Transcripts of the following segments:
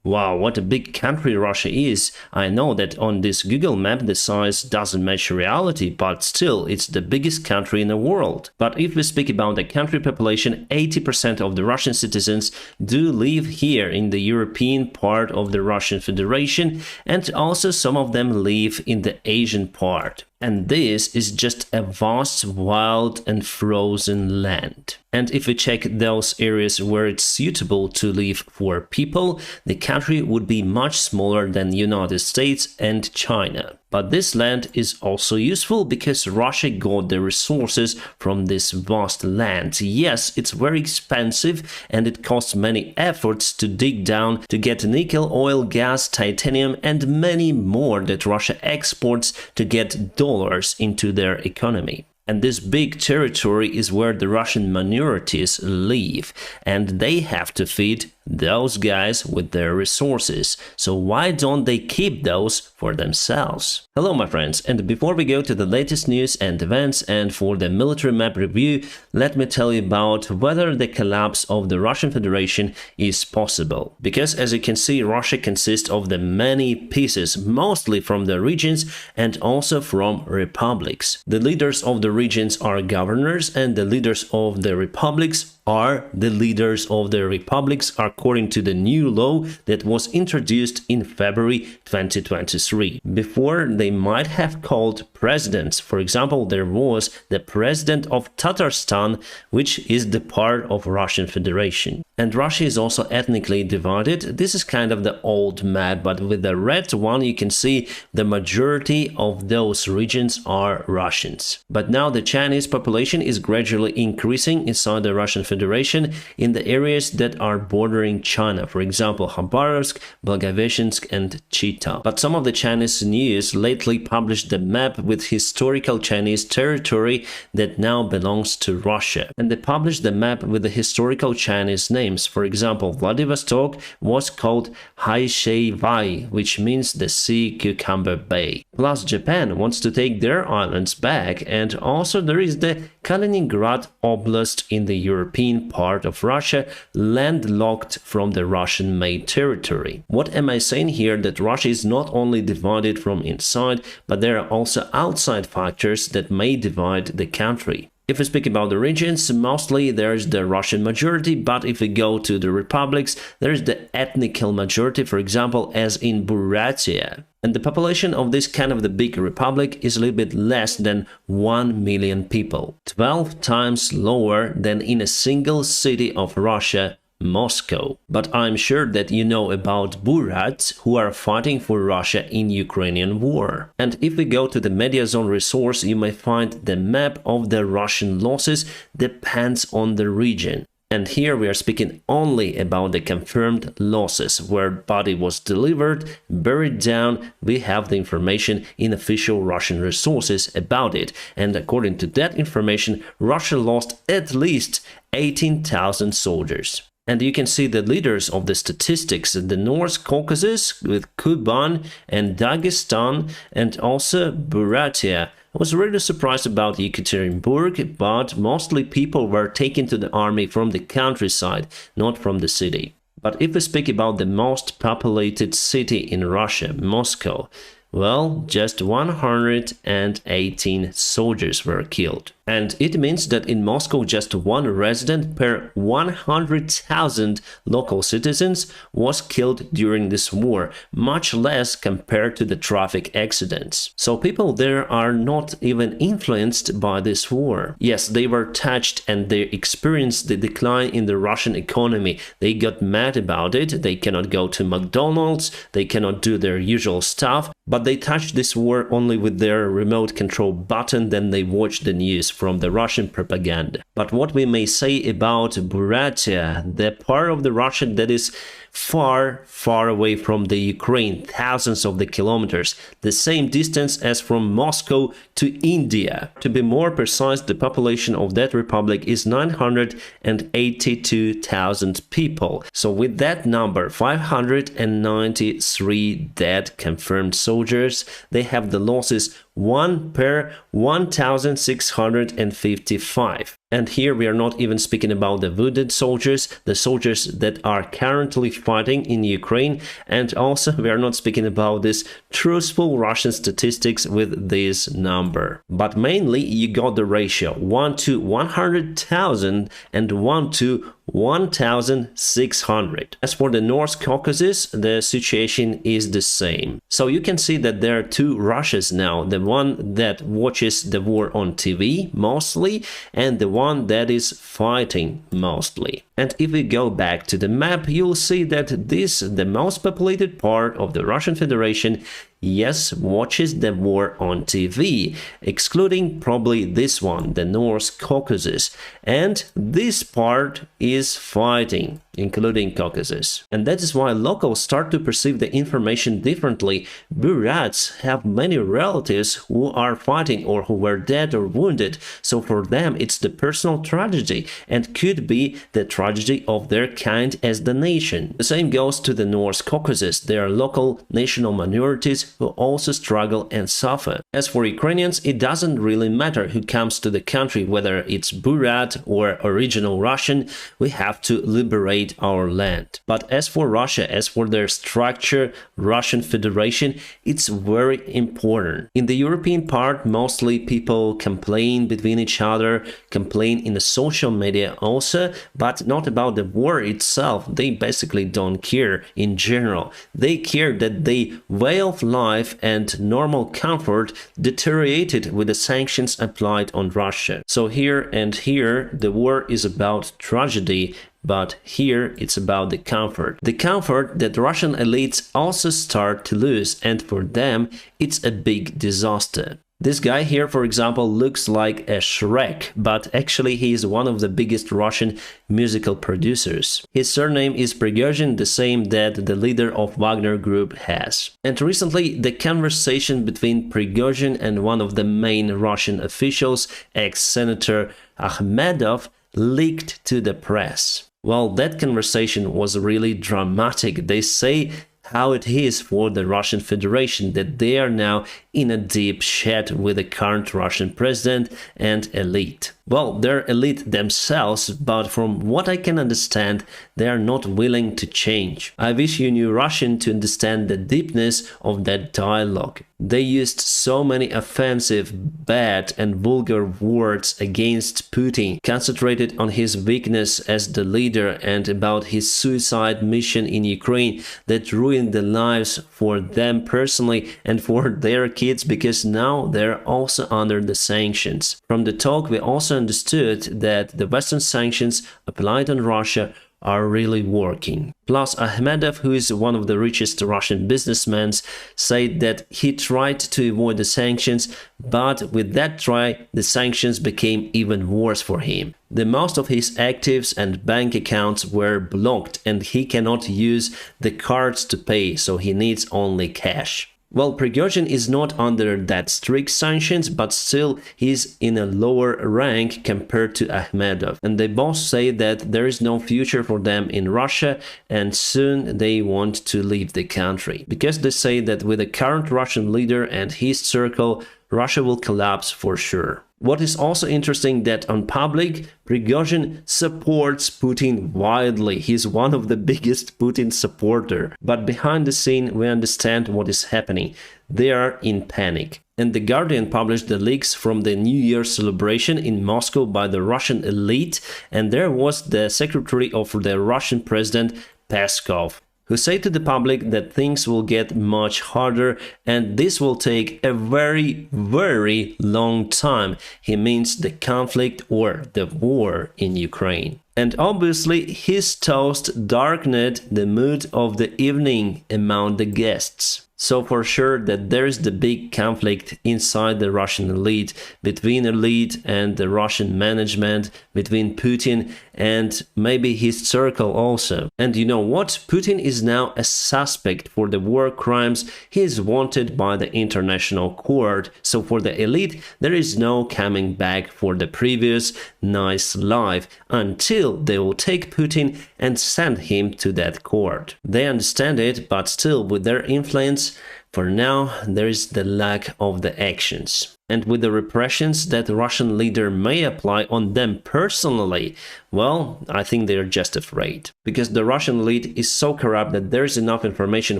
Wow, what a big country Russia is. I know that on this Google map the size doesn't match reality, but still, it's the biggest country in the world. But if we speak about the country population, 80% of the Russian citizens do live here in the European part of the Russian Federation, and also some of them live in the Asian part. And this is just a vast, wild and frozen land. And if we check those areas where it's suitable to live for people, the country would be much smaller than the United States and China. But this land is also useful because Russia got the resources from this vast land. Yes, it's very expensive and it costs many efforts to dig down to get nickel, oil, gas, titanium and many more that Russia exports to get dollars into their economy. And this big territory is where the Russian minorities live, and they have to feed those guys with their resources. So why don't they keep those for themselves? Hello my friends, and before we go to the latest news and events and for the military map review, let me tell you about whether the collapse of the Russian Federation is possible. Because as you can see, Russia consists of the many pieces, mostly from the regions and also from republics. The leaders of the regions are governors and the leaders of the republics are the leaders of the republics according to the new law that was introduced in February 2023. Before, they might have called presidents. For example, there was the president of Tatarstan, which is the part of Russian Federation. And Russia is also ethnically divided. This is kind of the old map, but with the red one you can see the majority of those regions are Russians. But now the Chinese population is gradually increasing inside the Russian Federation in the areas that are bordering China, for example Khabarovsk, Blagoveshchensk and Chita. But some of the Chinese news lately published the map with historical Chinese territory that now belongs to Russia. And they published the map with the historical Chinese names. For example, Vladivostok was called Haishei-vai, which means the Sea Cucumber Bay. Plus, Japan wants to take their islands back, and also there is the Kaliningrad Oblast in the European part of Russia, landlocked from the Russian-made territory. What am I saying here? That Russia is not only divided from inside, but there are also outside factors that may divide the country. If we speak about the regions, mostly there is the Russian majority, but if we go to the republics, there is the ethnical majority, for example, as in Buryatia. And the population of this kind of the big republic is a little bit less than 1 million people, 12 times lower than in a single city of Russia, Moscow. But I'm sure that you know about Buryats who are fighting for Russia in Ukrainian war. And if we go to the media zone resource, you may find the map of the Russian losses depends on the region. And here we are speaking only about the confirmed losses, where body was delivered, buried down. We have the information in official Russian resources about it. And according to that information, Russia lost at least 18,000 soldiers. And you can see the leaders of the statistics in the North Caucasus with Kuban and Dagestan and also Buryatia. I was really surprised about Yekaterinburg, but mostly people were taken to the army from the countryside, not from the city. But if we speak about the most populated city in Russia, Moscow, well, just 118 soldiers were killed. And it means that in Moscow just one resident per 100,000 local citizens was killed during this war, much less compared to the traffic accidents. So people there are not even influenced by this war. Yes, they were touched and they experienced the decline in the Russian economy. They got mad about it, they cannot go to McDonald's, they cannot do their usual stuff, but they touched this war only with their remote control button, then they watched the news from the Russian propaganda. But what we may say about Buryatia, the part of the Russia that is far, far away from the Ukraine, thousands of the kilometers, the same distance as from Moscow to India. To be more precise, the population of that republic is 982,000 people. So with that number, 593 dead confirmed soldiers, they have the losses 1 per 1,655. And here we are not even speaking about the wounded soldiers, the soldiers that are currently fighting in Ukraine, and also we are not speaking about this truthful Russian statistics with this number. But mainly you got the ratio 1 to 100,000 and 1 to 1,600. As for the North Caucasus, the situation is the same. So you can see that there are two Russias now, the one that watches the war on TV mostly, and the one that is fighting mostly. And if we go back to the map, you'll see that this, the most populated part of the Russian Federation, yes, watches the war on TV, excluding probably this one, the North Caucasus. And this part is fighting, including Caucasus. And that is why locals start to perceive the information differently. Burats have many relatives who are fighting or who were dead or wounded, so for them it's the personal tragedy and could be the tragedy of their kind as the nation. The same goes to the North Caucasus. There are local national minorities who also struggle and suffer. As for Ukrainians, it doesn't really matter who comes to the country, whether it's Burat or original Russian, we have to liberate our land. But as for Russia, as for their structure, Russian Federation, it's very important. In the European part, mostly people complain between each other, complain in the social media also, but not about the war itself. They basically don't care in general. They care that the way of life and normal comfort deteriorated with the sanctions applied on Russia. So here and here, the war is about tragedy, but here it's about the comfort. The comfort that Russian elites also start to lose, and for them it's a big disaster. This guy here, for example, looks like a Shrek, but actually he is one of the biggest Russian musical producers. His surname is Prigozhin, the same that the leader of Wagner group has. And recently, the conversation between Prigozhin and one of the main Russian officials, ex-senator Akhmedov, leaked to the press. Well, that conversation was really dramatic. They say how it is for the Russian Federation, that they are now in a deep shed with the current Russian president and elite. Well, they're elite themselves, but from what I can understand, they are not willing to change. I wish you knew Russian to understand the deepness of that dialogue. They used so many offensive, bad and vulgar words against Putin, concentrated on his weakness as the leader and about his suicide mission in Ukraine that ruined the lives for them personally and for their kids, because now they're also under the sanctions. From the talk, we also understood that the Western sanctions applied on Russia are really working. Plus, Akhmedov, who is one of the richest Russian businessmen, said that he tried to avoid the sanctions, but with that try, the sanctions became even worse for him. The most of his actives and bank accounts were blocked, and he cannot use the cards to pay, so he needs only cash. Well, Prigozhin is not under that strict sanctions, but still he's in a lower rank compared to Akhmedov. And they both say that there is no future for them in Russia and soon they want to leave the country. Because they say that with the current Russian leader and his circle, Russia will collapse for sure. What is also interesting that on public, Prigozhin supports Putin widely. He's one of the biggest Putin supporter. But behind the scene, we understand what is happening. They are in panic. And The Guardian published the leaks from the New Year celebration in Moscow by the Russian elite, and there was the secretary of the Russian president, Peskov, who say to the public that things will get much harder and this will take a very, very long time. He means the conflict or the war in Ukraine. And obviously his toast darkened the mood of the evening among the guests. So for sure that there is the big conflict inside the Russian elite, between elite and the Russian management, between Putin and maybe his circle also. And you know what? Putin is now a suspect for the war crimes. He is wanted by the international court. So for the elite, there is no coming back for the previous nice life until they will take Putin and send him to that court. They understand it, but still with their influence, for now, there is the lack of the actions. And with the repressions that the Russian leader may apply on them personally, well, I think they're just afraid. Because the Russian elite is so corrupt that there's enough information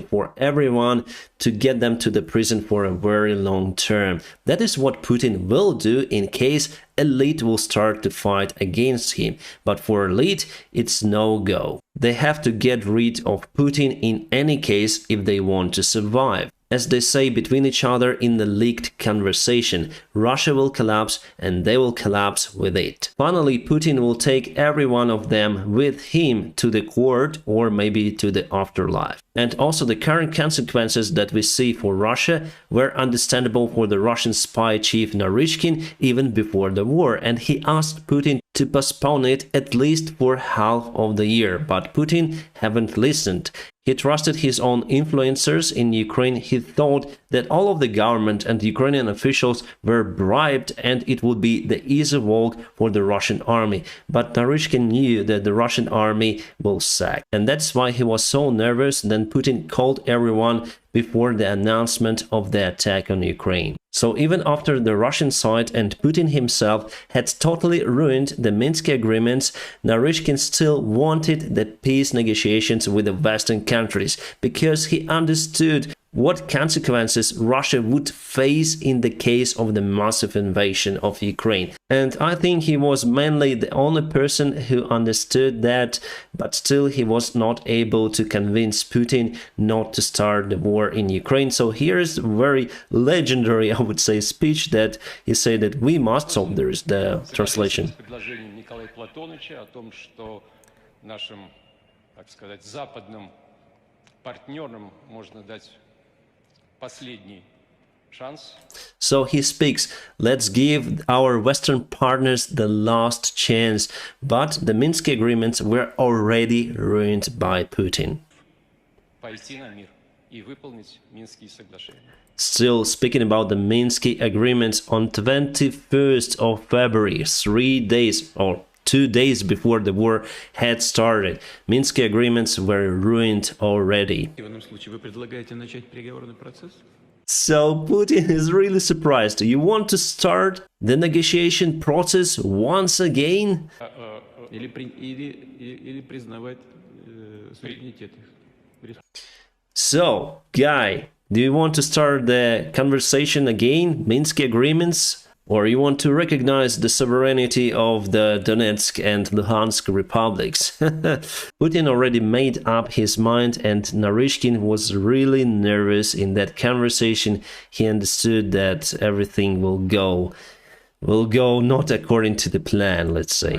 for everyone to get them to the prison for a very long term. That is what Putin will do in case elite will start to fight against him. But for elite, it's no-go. They have to get rid of Putin in any case if they want to survive. As they say between each other in the leaked conversation, Russia will collapse and they will collapse with it. Finally, Putin will take every one of them with him to the court or maybe to the afterlife. And also the current consequences that we see for Russia were understandable for the Russian spy chief Naryshkin even before the war, and he asked Putin to postpone it at least for half of the year, but Putin haven't listened. He trusted his own influencers in Ukraine. He thought that all of the government and Ukrainian officials were bribed and it would be the easy walk for the Russian army. But Naryshkin knew that the Russian army will sack. And that's why he was so nervous. Then Putin called everyone before the announcement of the attack on Ukraine. So even after the Russian side and Putin himself had totally ruined the Minsk agreements, Naryshkin still wanted the peace negotiations with the Western countries because he understood what consequences Russia would face in the case of the massive invasion of Ukraine. And I think he was mainly the only person who understood that, but still he was not able to convince Putin not to start the war in Ukraine. So here's a very legendary, I would say, speech that he said that we must, so there is the translation. So he speaks, let's give our Western partners the last chance, but the Minsk agreements were already ruined by Putin. Still speaking about the Minsk agreements, on 21st of February, 3 days or 2 days before the war had started, Minsk agreements were ruined already. So Putin is really surprised. You want to start the negotiation process once again? So, guy, do you want to start the conversation again, Minsk agreements? Or you want to recognize the sovereignty of the Donetsk and Luhansk republics? Putin already made up his mind, and Naryshkin was really nervous in that conversation. He understood that everything will go not according to the plan, let's say.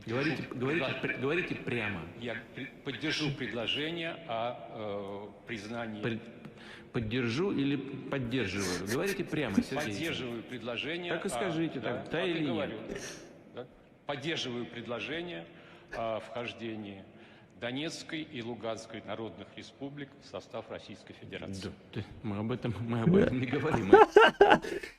Говорите прямо. Я поддержу предложение о признании. Поддержу или поддерживаю? Говорите прямо, Сергей. Поддерживаю предложение. Так и скажите, так, да или нет? Поддерживаю предложение о вхождении Донецкой и Луганской народных республик в состав Российской Федерации. Мы об этом не говорим.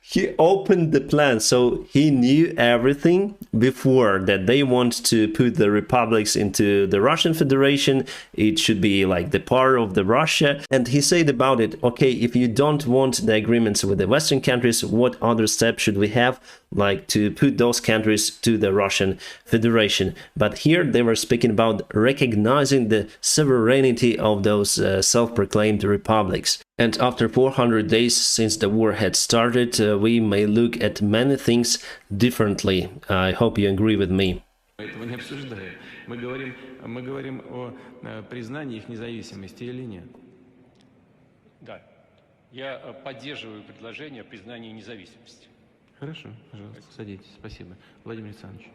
He opened the plan, so he knew everything before that they want to put the republics into the Russian Federation. It should be like the part of the Russia. And he said about it, okay, if you don't want the agreements with the Western countries, what other steps should we have? Like to put those countries to the Russian Federation. But here they were speaking about recognizing the sovereignty of those self-proclaimed republics. And after 400 days since the war had started, we may look at many things differently. I hope you agree with me. Этого не обсуждаем. Мы говорим о признании их независимости или нет. Да. Я поддерживаю предложение о признании независимости. Хорошо, пожалуйста, садитесь. Спасибо. Владимир Александрович.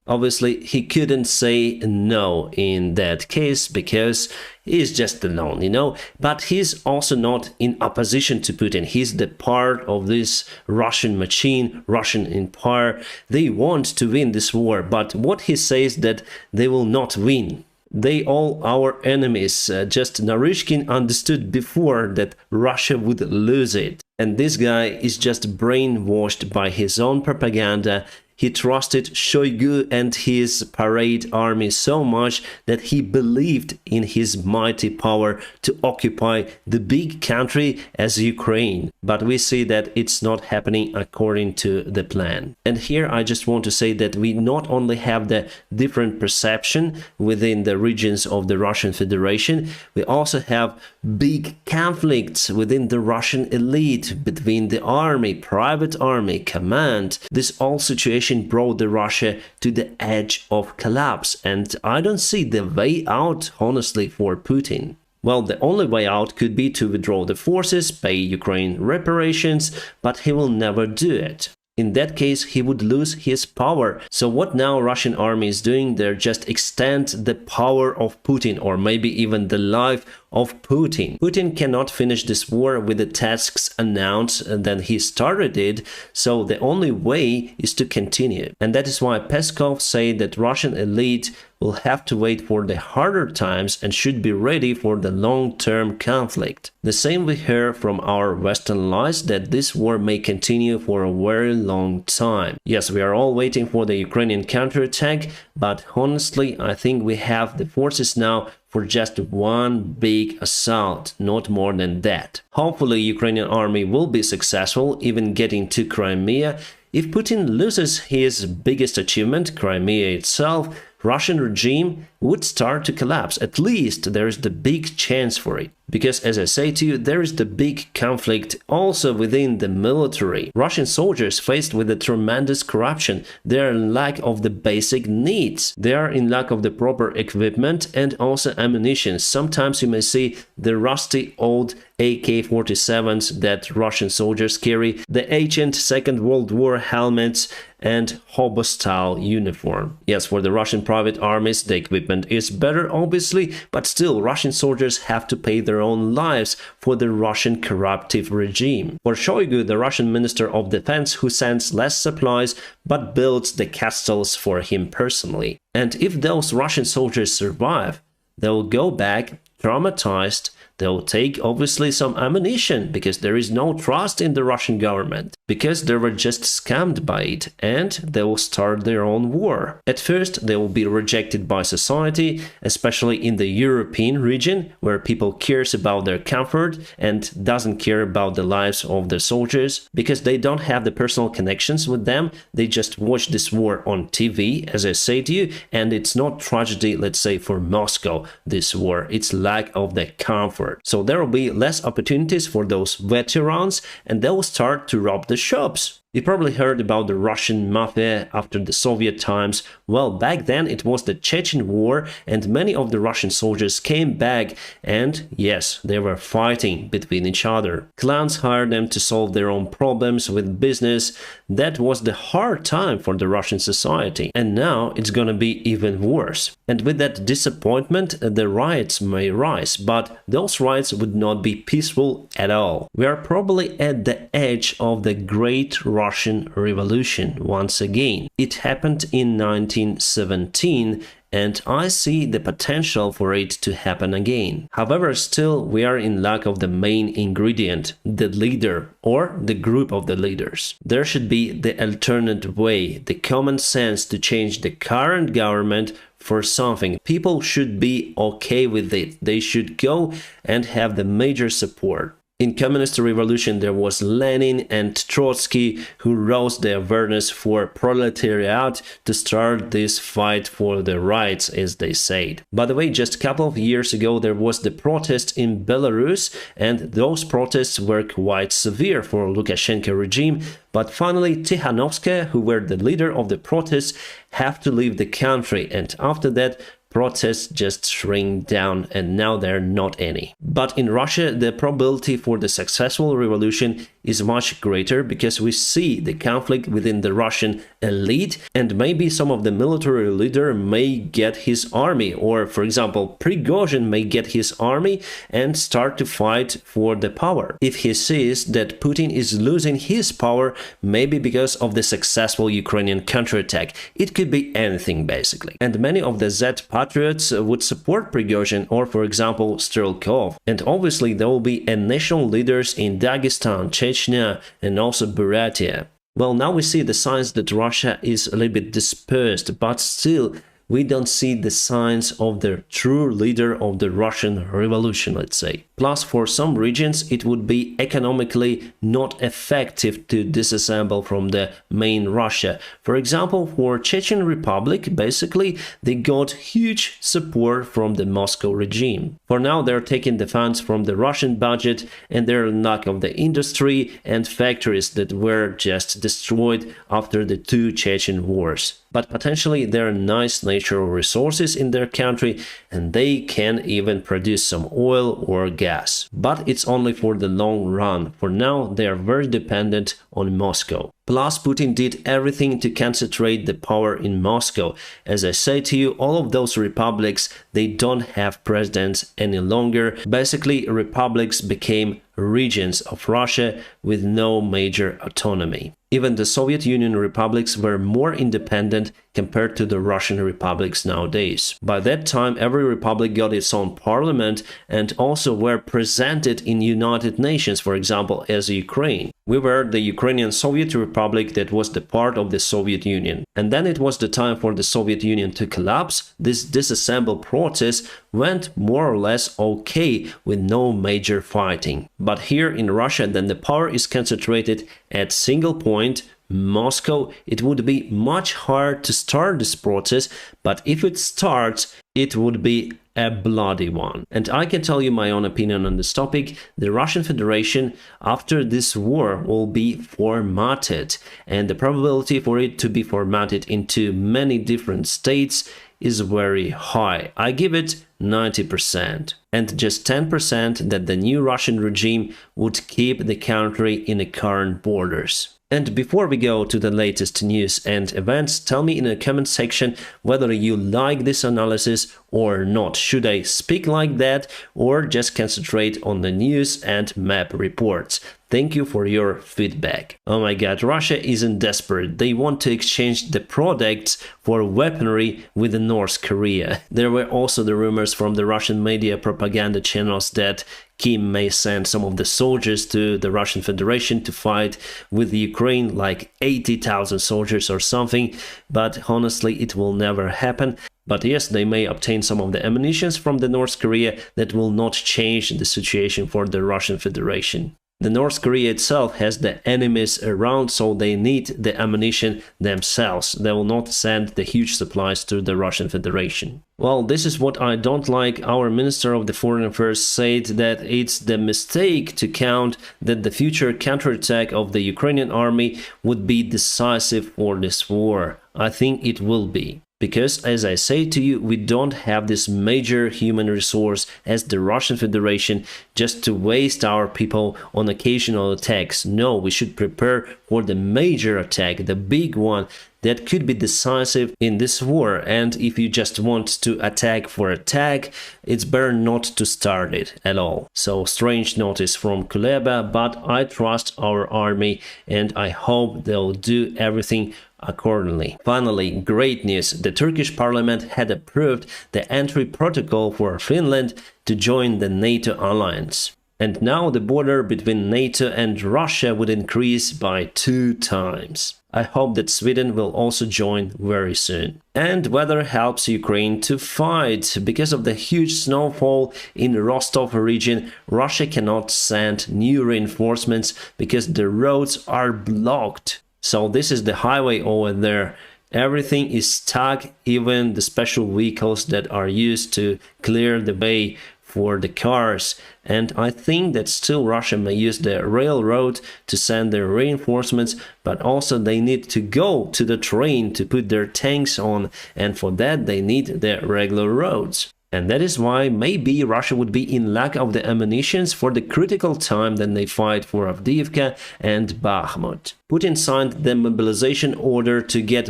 Obviously, he couldn't say no in that case because he's just alone, you know. But he's also not in opposition to Putin. He's the part of this Russian machine, Russian empire. They want to win this war, but what he says that they will not win. They all our enemies. Just Naryshkin understood before that Russia would lose it. And this guy is just brainwashed by his own propaganda. he trusted Shoigu and his parade army so much that he believed in his mighty power to occupy the big country as Ukraine. But we see that it's not happening according to the plan. And here I just want to say that we not only have the different perception within the regions of the Russian Federation, we also have big conflicts within the Russian elite, between the army, private army, command. This whole situation brought the Russia to the edge of collapse, and I don't see the way out, honestly, for Putin. Well, the only way out could be to withdraw the forces, pay Ukraine reparations, but he will never do it. In that case, he would lose his power. So what now Russian army is doing, they're just extend the power of Putin, or maybe even the life of Putin. Putin cannot finish this war with the tasks announced and then he started it, so the only way is to continue. And that is why Peskov say that Russian elite will have to wait for the harder times and should be ready for the long-term conflict. The same we hear from our Western allies, that this war may continue for a very long time. Yes, we are all waiting for the Ukrainian counterattack, but honestly, I think we have the forces now for just one big assault, not more than that. Hopefully, Ukrainian army will be successful, even getting to Crimea. If Putin loses his biggest achievement, Crimea itself, Russian regime would start to collapse. At least there is the big chance for it. Because, as I say to you, there is the big conflict also within the military. Russian soldiers faced with the tremendous corruption, they are in lack of the basic needs. They are in lack of the proper equipment and also ammunition. Sometimes you may see the rusty old AK-47s that Russian soldiers carry, the ancient Second World War helmets and hostomel uniform. Yes, for the Russian private armies, the equipment is better, obviously, but still Russian soldiers have to pay their own lives for the Russian corruptive regime. For Shoigu, the Russian Minister of Defense, who sends less supplies but builds the castles for him personally. And if those Russian soldiers survive, they'll go back traumatized. They'll take obviously some ammunition because there is no trust in the Russian government, because they were just scammed by it, and they will start their own war. At first they will be rejected by society, especially in the European region where people cares about their comfort and doesn't care about the lives of the soldiers, because they don't have the personal connections with them. They just watch this war on TV, as I say to you, and it's not tragedy, let's say, for Moscow, this war, it's lack of the comfort. So there will be less opportunities for those veterans, and they will start to rob the shops. You probably heard about the Russian mafia after the Soviet times. Well, back then it was the Chechen war, and many of the Russian soldiers came back, and yes, they were fighting between each other. Clans hired them to solve their own problems with business. That was the hard time for the Russian society, and now it's gonna be even worse. And with that disappointment, the riots may rise, but those riots would not be peaceful at all. We are probably at the edge of the Great Russian Revolution once again. It happened in 1917, and I see the potential for it to happen again. However, still we are in lack of the main ingredient, the leader or the group of the leaders. There should be the alternate way, the common sense to change the current government for something. People should be okay with it. They should go and have the major support. In communist revolution, there was Lenin and Trotsky who raised the awareness for proletariat to start this fight for the rights, as they said. By the way, just a couple of years ago, there was the protest in Belarus, and those protests were quite severe for Lukashenko regime. But finally, Tikhanovskaya, who were the leader of the protests, have to leave the country, and after that, protests just shrink down, and now there are not any. But in Russia, the probability for the successful revolution is much greater, because we see the conflict within the Russian elite, and maybe some of the military leader may get his army, or for example, Prigozhin may get his army and start to fight for the power. If he sees that Putin is losing his power, maybe because of the successful Ukrainian counterattack, it could be anything basically. And many of the Z patriots would support Prigozhin, or for example Strelkov. And obviously there will be national leaders in Dagestan, Chechnya and also Buryatia. Well, now we see the signs that Russia is a little bit dispersed, but still we don't see the signs of the true leader of the Russian Revolution, let's say. Plus, for some regions, it would be economically not effective to disassemble from the main Russia. For example, for Chechen Republic, basically, they got huge support from the Moscow regime. For now, they're taking the funds from the Russian budget and they're lack of the industry and factories that were just destroyed after the two Chechen wars. But potentially there are nice natural resources in their country and they can even produce some oil or gas. But it's only for the long run. For now, they are very dependent on Moscow. Plus, Putin did everything to concentrate the power in Moscow. As I say to you, all of those republics, they don't have presidents any longer. Basically, republics became regions of Russia with no major autonomy. Even the Soviet Union republics were more independent compared to the Russian republics nowadays. By that time, every republic got its own parliament and also were presented in United Nations, for example, as Ukraine. We were the Ukrainian Soviet Republic that was the part of the Soviet Union. And then it was the time for the Soviet Union to collapse. This disassemble process went more or less okay with no major fighting. But here in Russia, then the power is concentrated at single point, Moscow. It would be much harder to start this process, but if it starts, it would be a bloody one. And I can tell you my own opinion on this topic. The Russian Federation after this war will be formatted, and the probability for it to be formatted into many different states is very high. I give it 90%. And just 10% that the new Russian regime would keep the country in the current borders. And before we go to the latest news and events, tell me in the comment section whether you like this analysis or not. Should I speak like that or just concentrate on the news and map reports? Thank you for your feedback. Oh my god, Russia isn't desperate. They want to exchange the products for weaponry with North Korea. There were also the rumors from the Russian media propaganda channels that Kim may send some of the soldiers to the Russian Federation to fight with Ukraine, like 80,000 soldiers or something, but honestly it will never happen. But yes, they may obtain some of the ammunition from the North Korea that will not change the situation for the Russian Federation. The North Korea itself has the enemies around, so they need the ammunition themselves. They will not send the huge supplies to the Russian Federation. Well, this is what I don't like. Our Minister of the Foreign Affairs said that it's the mistake to count that the future counterattack of the Ukrainian army would be decisive for this war. I think it will be. Because, as I say to you, we don't have this major human resource as the Russian Federation just to waste our people on occasional attacks. No, we should prepare for the major attack, the big one that could be decisive in this war. And if you just want to attack for attack, it's better not to start it at all. So, strange notice from Kuleba, but I trust our army and I hope they'll do everything accordingly. Finally, great news. The Turkish parliament had approved the entry protocol for Finland to join the NATO alliance. And now the border between NATO and Russia would increase by 2 times. I hope that Sweden will also join very soon. And weather helps Ukraine to fight. Because of the huge snowfall in Rostov region, Russia cannot send new reinforcements because the roads are blocked. So this is the highway over there. Everything is stuck, even the special vehicles that are used to clear the way for the cars. And I think that still Russia may use the railroad to send their reinforcements, but also they need to go to the train to put their tanks on, and for that they need the regular roads. And that is why maybe Russia would be in lack of the ammunitions for the critical time that they fight for Avdiivka and Bakhmut. Putin signed the mobilization order to get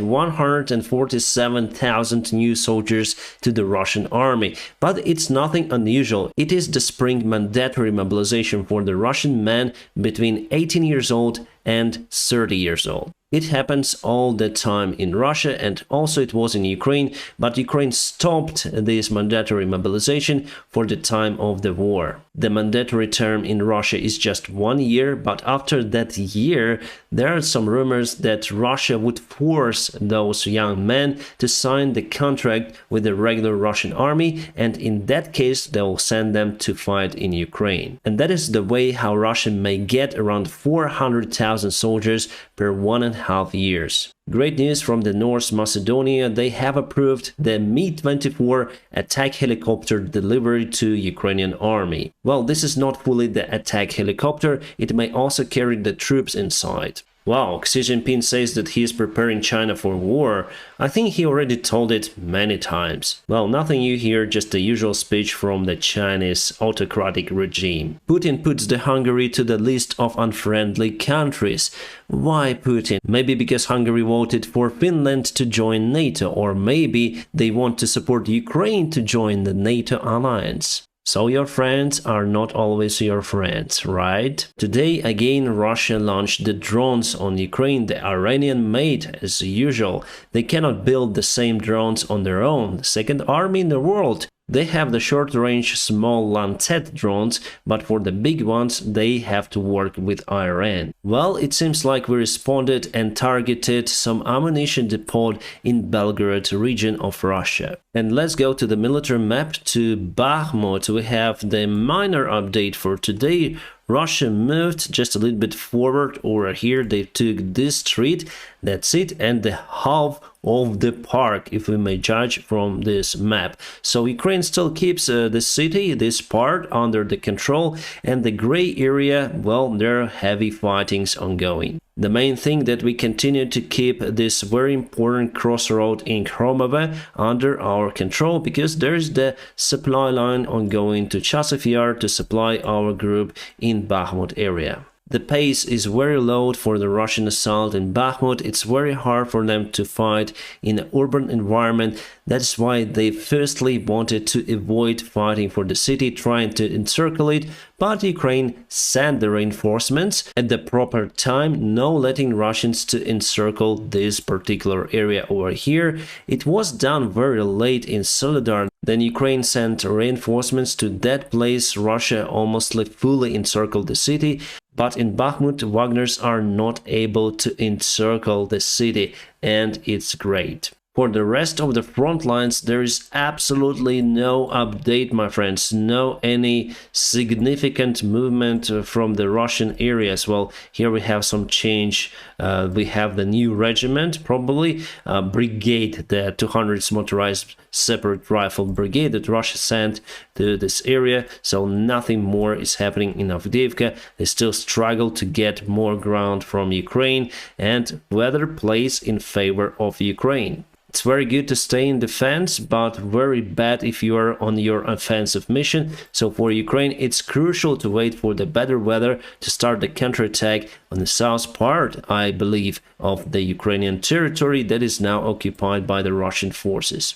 147,000 new soldiers to the Russian army. But it's nothing unusual. It is the spring mandatory mobilization for the Russian men between 18 years old and 30 years old. It happens all the time in Russia, and also it was in Ukraine, but Ukraine stopped this mandatory mobilization for the time of the war. The mandatory term in Russia is just 1 year, but after that year, there are some rumors that Russia would force those young men to sign the contract with the regular Russian army, and in that case, they will send them to fight in Ukraine. And that is the way how Russia may get around 400,000 soldiers per 1.5 years. Great news from the North Macedonia, they have approved the Mi-24 attack helicopter delivery to Ukrainian army. Well, this is not fully the attack helicopter, it may also carry the troops inside. Wow, Xi Jinping says that he is preparing China for war. I think he already told it many times. Well, nothing new here, just the usual speech from the Chinese autocratic regime. Putin puts the Hungary to the list of unfriendly countries. Why Putin? Maybe because Hungary voted for Finland to join NATO, or maybe they want to support Ukraine to join the NATO alliance. So your friends are not always your friends, right? Today again Russia launched the drones on Ukraine, the Iranian-made as usual. They cannot build the same drones on their own. The second army in the world. They have the short-range small Lancet drones, but for the big ones they have to work with Iran. Well, it seems like we responded and targeted some ammunition depot in Belgorod region of Russia. And let's go to the military map to Bakhmut. We have the minor update for today. Russia moved just a little bit forward over here. They took this street, that's it, and the half of the park, if we may judge from this map. So Ukraine still keeps the city, this part, under the control, and the gray area, well, there are heavy fightings ongoing. The main thing that we continue to keep this very important crossroad in Kramatorsk under our control, because there is the supply line ongoing to Chasiv Yar to supply our group in Bakhmut area. The pace is very low for the Russian assault in Bakhmut. It's very hard for them to fight in an urban environment. That's why they firstly wanted to avoid fighting for the city, trying to encircle it, but Ukraine sent the reinforcements at the proper time, no letting Russians to encircle this particular area over here. It was done very late in Soledar. Then Ukraine sent reinforcements to that place. Russia almost fully encircled the city. But in Bakhmut, Wagners are not able to encircle the city, and it's great. For the rest of the front lines, there is absolutely no update, my friends. No any significant movement from the Russian areas. Well, here we have some change. We have the new regiment, probably brigade, the 200th motorized separate rifle brigade that Russia sent to this area. So nothing more is happening in Avdiivka. They still struggle to get more ground from Ukraine, and weather plays in favor of Ukraine. It's very good to stay in defense, but very bad if you are on your offensive mission. So for Ukraine, it's crucial to wait for the better weather to start the counterattack on the south part, I believe, of the Ukrainian territory that is now occupied by the Russian forces.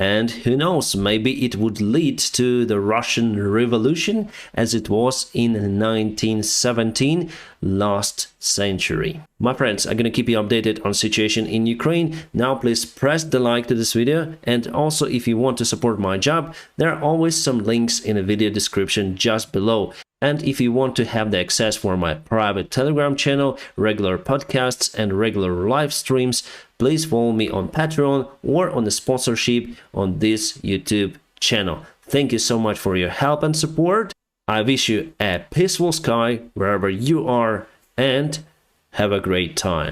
And who knows, maybe it would lead to the Russian Revolution as it was in 1917, last century. My friends, I'm gonna keep you updated on situation in Ukraine. Now please press the like to this video, and also if you want to support my job, there are always some links in the video description just below. And if you want to have the access for my private Telegram channel, regular podcasts and regular live streams, please follow me on Patreon or on the sponsorship on this YouTube channel. Thank you so much for your help and support. I wish you a peaceful sky wherever you are, and have a great time.